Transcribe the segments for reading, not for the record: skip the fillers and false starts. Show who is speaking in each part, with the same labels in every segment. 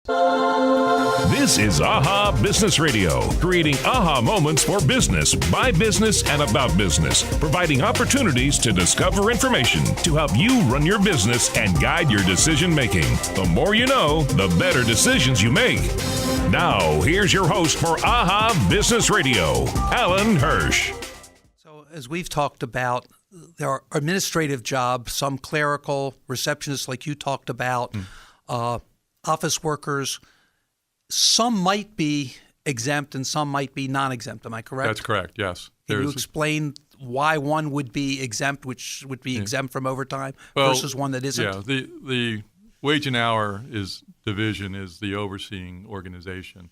Speaker 1: This is AHA Business Radio, creating aha moments for business, by business, and about business, providing opportunities to discover information to help you run your business and guide your decision making. The more you know, the better decisions you make. Now, here's your host for AHA Business Radio, Allan Hirsh.
Speaker 2: So, as we've talked about, there are administrative jobs, some clerical, receptionists like you talked about, office workers. Some might be exempt and some might be non-exempt. Am I correct?
Speaker 3: That's correct, yes.
Speaker 2: Can you explain why one would be exempt, which would be exempt from overtime, versus one that isn't?
Speaker 3: Yeah, the Wage and Hour Division is the overseeing organization.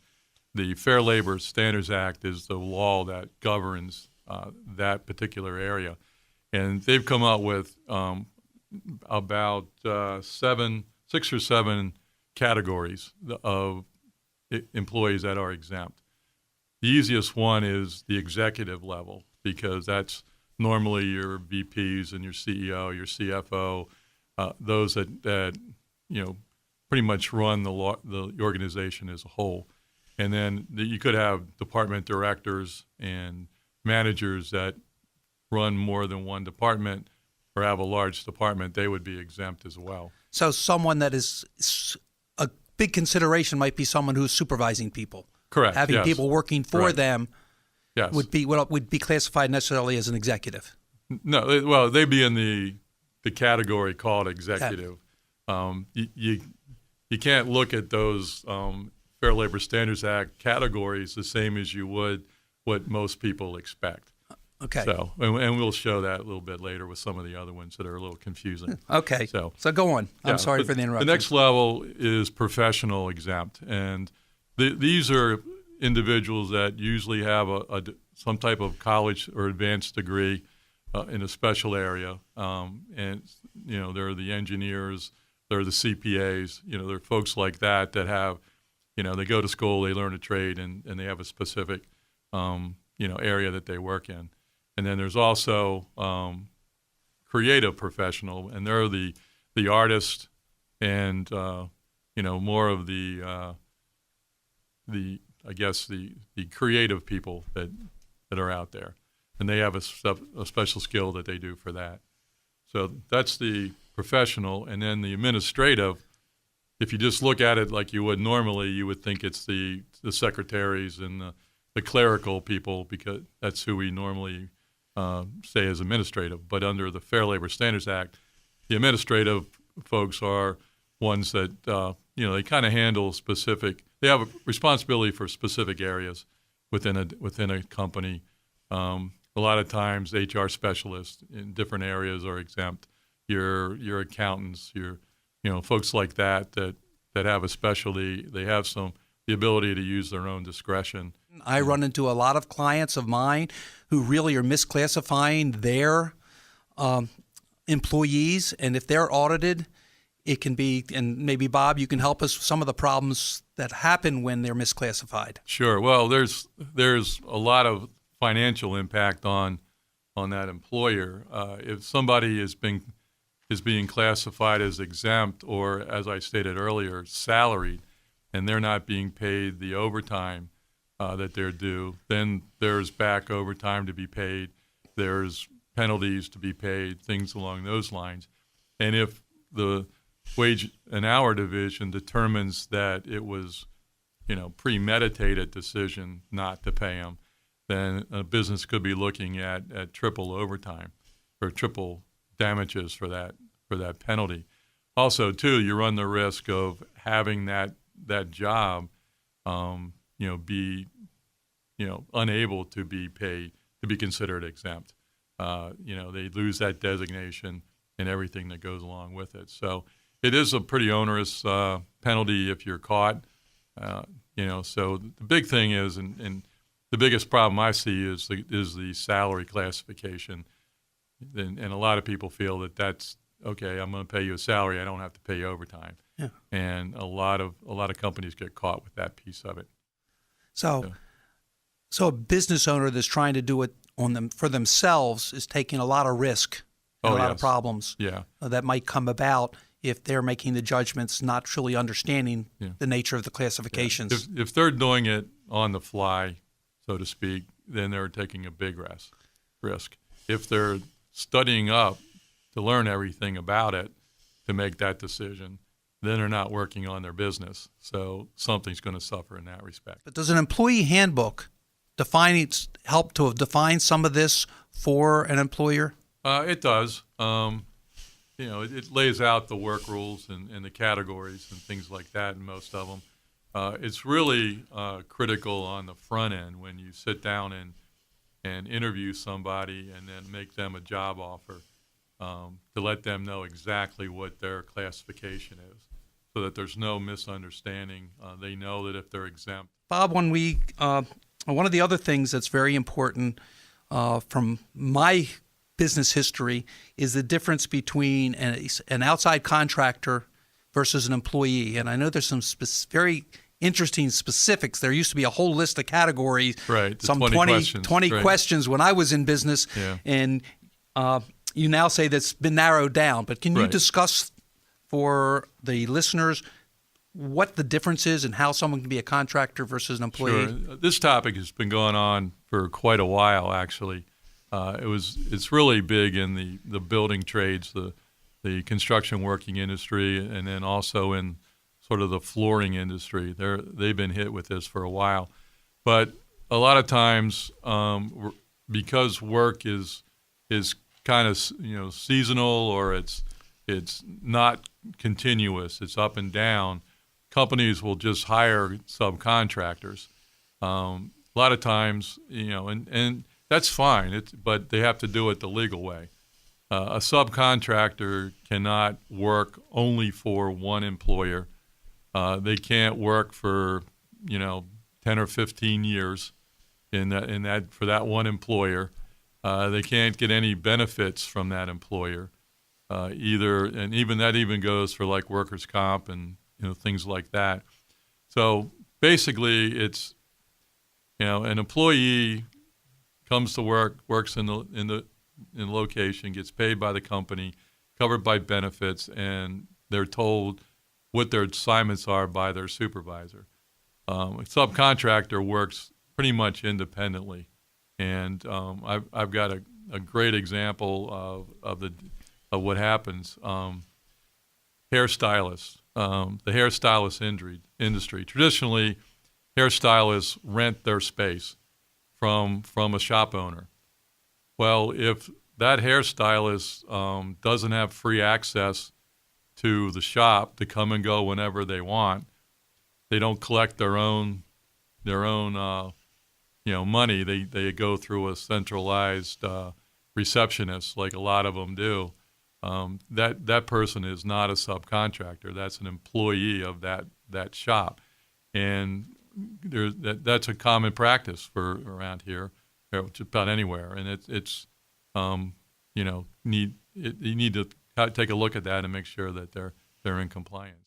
Speaker 3: The Fair Labor Standards Act is the law that governs that particular area. And they've come out with about 6 or 7 categories of employees that are exempt. The easiest one is the executive level, because that's normally your VPs and your CEO, your CFO, those that pretty much run the organization as a whole. And then you could have department directors and managers that run more than one department or have a large department. They would be exempt as well.
Speaker 2: So someone that is a big consideration might be someone who's supervising people.
Speaker 3: Correct.
Speaker 2: Having people working for them
Speaker 3: yes.
Speaker 2: would be classified necessarily as an executive.
Speaker 3: No, well, they'd be in the category called executive. You can't look at those Fair Labor Standards Act categories the same as you would what most people expect.
Speaker 2: Okay.
Speaker 3: So, and we'll show that a little bit later with some of the other ones that are a little confusing.
Speaker 2: Okay. So go on. I'm sorry for the interruption.
Speaker 3: The next level is professional exempt, and these are individuals that usually have some type of college or advanced degree in a special area, and they're the engineers, they're the CPAs, they're folks like that have, they go to school, they learn a trade, and they have a specific area that they work in. And then there's also creative professional, and they're the artists and more of the creative people that are out there, and they have a special skill that they do for that. So that's the professional, and then the administrative. If you just look at it like you would normally, you would think it's the secretaries and the clerical people, because that's who we normally say as administrative. But under the Fair Labor Standards Act, the administrative folks are ones that they kind of handle specific. They have a responsibility for specific areas within a company. A lot of times, HR specialists in different areas are exempt. Your accountants, your folks like that have a specialty. They have the ability to use their own discretion.
Speaker 2: I run into a lot of clients of mine who really are misclassifying their employees, and if they're audited, it can be, and maybe Bob, you can help us with some of the problems that happen when they're misclassified.
Speaker 3: Sure. Well, there's a lot of financial impact on that employer. If somebody is being classified as exempt, or, as I stated earlier, salaried, and they're not being paid the overtime that they're due, then there's back overtime to be paid, there's penalties to be paid, things along those lines. And if the Wage and Hour Division determines that it was, premeditated decision not to pay them, then a business could be looking at triple overtime or triple damages for that penalty. Also, too, you run the risk of having that job be unable to be paid, to be considered exempt. They lose that designation and everything that goes along with it. So it is a pretty onerous penalty if you're caught. So the big thing is, and the biggest problem I see is the salary classification. And a lot of people feel that that's okay. I'm going to pay you a salary. I don't have to pay you overtime. Yeah. And a lot of companies get caught with that piece of it.
Speaker 2: So a business owner that's trying to do it for themselves is taking a lot of risk and a lot of problems that might come about if they're making the judgments, not truly understanding
Speaker 3: Yeah.
Speaker 2: the nature of the classifications.
Speaker 3: If they're doing it on the fly, so to speak, then they're taking a big risk. If they're studying up to learn everything about it to make that decision, then they're not working on their business. So something's going to suffer in that respect.
Speaker 2: But does an employee handbook help to define some of this for an employer?
Speaker 3: It does. It lays out the work rules and the categories and things like that in most of them. It's really critical on the front end when you sit down and interview somebody and then make them a job offer to let them know exactly what their classification is so that there's no misunderstanding. They know that if they're exempt.
Speaker 2: Bob, one of the other things that's very important from my business history is the difference between an outside contractor versus an employee. And I know there's some very interesting specifics. There used to be a whole list of categories,
Speaker 3: right?
Speaker 2: Some
Speaker 3: 20
Speaker 2: right. questions when I was in business.
Speaker 3: Yeah.
Speaker 2: And you now say that's been narrowed down. But can you
Speaker 3: Right.
Speaker 2: discuss for the listeners what the difference is and how someone can be a contractor versus an employee?
Speaker 3: Sure. This topic has been going on for quite a while, actually. It's really big in the building trades, the construction working industry, and then also in sort of the flooring industry. They've been hit with this for a while, but a lot of times because work is kind of seasonal or it's not continuous, it's up and down. Companies will just hire subcontractors. A lot of times, and that's fine, but they have to do it the legal way. A subcontractor cannot work only for one employer. They can't work for 10 or 15 years in that for that one employer. They can't get any benefits from that employer either, and that even goes for like workers' comp and things like that. So basically, it's an employee comes to work, works in the location, gets paid by the company, covered by benefits, and they're told what their assignments are by their supervisor. A subcontractor works pretty much independently, and I've got a great example of what happens. Hairstylists, the hairstylist industry. Traditionally, hairstylists rent their space from a shop owner. Well, if that hairstylist doesn't have free access to the shop to come and go whenever they want, they don't collect their own money. They go through a centralized receptionist, like a lot of them do. That person is not a subcontractor. That's an employee of that shop, and that's a common practice for around here, or just about anywhere. And you need to take a look at that and make sure that they're in compliance.